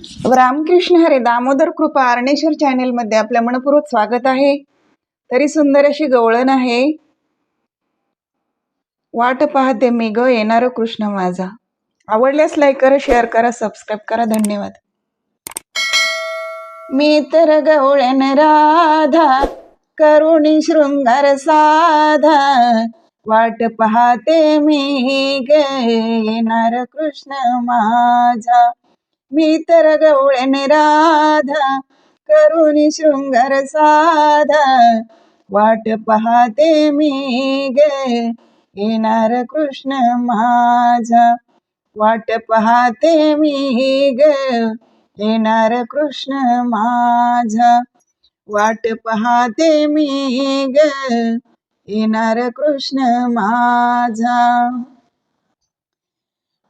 रामकृष्ण हरे. दामोदर कृपा आरणेश्वर चॅनेलमध्ये आपल्या मनपूर्वक स्वागत आहे. तरी सुंदर अशी गवळण आहे. वाट पाहते मी ग येणार कृष्ण माझा. आवडल्यास लाईक करा, शेअर करा, सबस्क्राईब करा. धन्यवाद. मी तर गवळण राधा, करुणी शृंगार साधा, वाट पाहते मी ग येणार कृष्ण माझा. मी तर गवळण राधा, करुणी शृंगार साधा, वाट पाहते मी ग येणार कृष्ण माझा. वाट पाहते मी ग येणार कृष्ण माझा. वाट पाहते मी ग येणार कृष्ण माझा.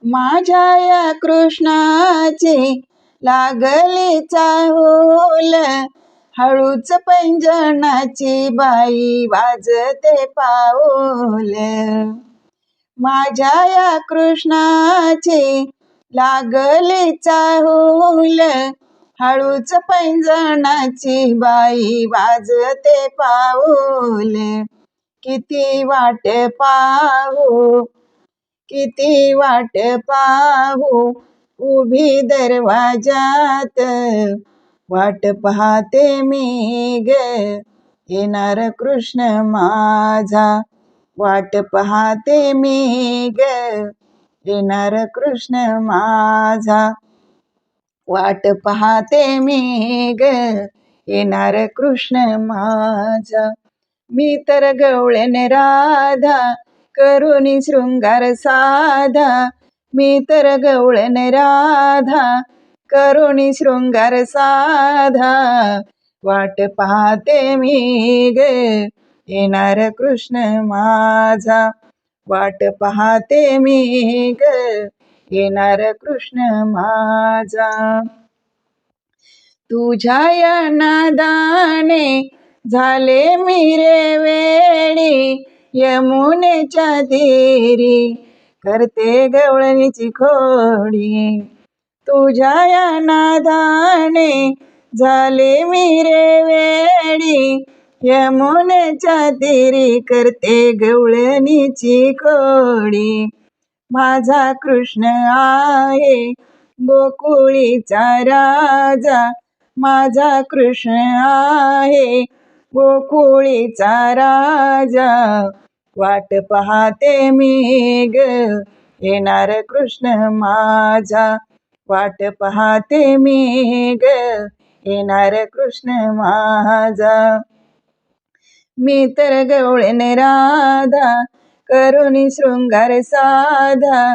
माझ्या या कृष्णाची लागली चाहुल, हळूच पैंजणाची बाई वाजते पाऊल. माझ्या या कृष्णाची लागली चाहुल, हळूच पैंजणाची बाई वाजते पाऊल. किती वाट पाहू, किती वाट पाहू, उभी दरवाजात, वाट पाहते मी ग येणार कृष्ण माझा. वाट पाहते मी ग येणार कृष्ण माझा. वाट पाहते मी ग येणार कृष्ण माझा. मी तर गवळण राधा, करुणी शृंगार साधा. मी तर गवळण राधा, करुणी शृंगार साधा, वाट पाहते मी ग येणार कृष्ण माझा. वाट पाहते मी ग येणार कृष्ण माझा. तुझ्या या नादाने झाले मी रे वेडी, यमुनेच्या तीरी करते गवळणीची खोडी. तुझ्या या नादाने झाले मी रे वेडी, यमुनेच्या तीरी करते गवळणीची खोडी. माझा कृष्ण आहे गोकुळीचा राजा, माझा कृष्ण आहे गोकुळीचा राजा. वाट पाहते मी ग येणार कृष्ण माझा. वाट पाहते मी ग येणार कृष्ण माझा. मी तर गवळण राधा, करुणी शृंगार साधा.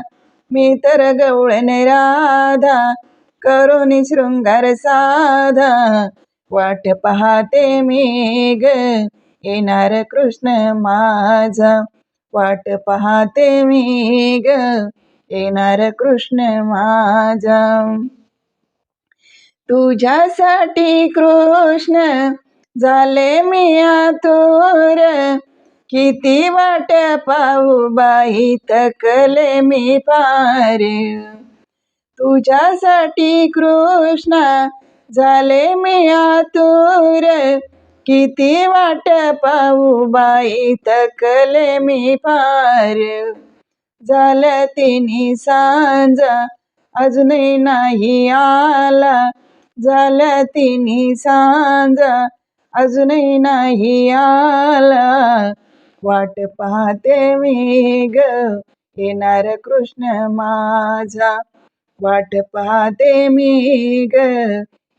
मी तर गवळण राधा, करुणी शृंगार साधा, वाट पाहते मी ग येणार कृष्ण माझा. वाट पाहते मी ग येणार कृष्ण माझा. तुझ्यासाठी कृष्ण झाले मी आतुर, किती वाट पाहू बाई थकले मी पार. तुझ्यासाठी कृष्ण झाले मी आतुर, किती वाट पाहू बाई थकले मी पार. झालं तिन्ही सांज अजूनही नाही आला, झालं तिन्ही सांज अजूनही नाही आला. वाट पाहते मी ग येणार कृष्ण माझा. वाट पाहते मी ग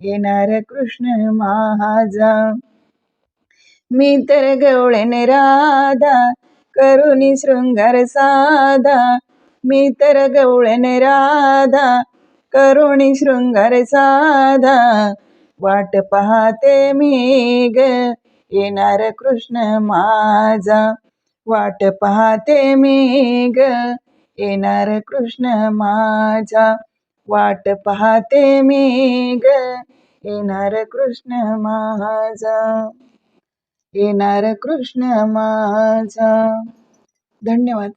येणार कृष्ण माझा. मी तर गवळण राधा, करुणी शृंगार साधा. मी तर गवळण राधा, करुणी शृंगार साधा, वाट पाहते मी ग येणार कृष्ण माझा. वाट पाहते मी ग येणार कृष्ण माझा. वाट पाहते मी ग येणार कृष्ण माझा. येणार कृष्ण माझा. धन्यवाद.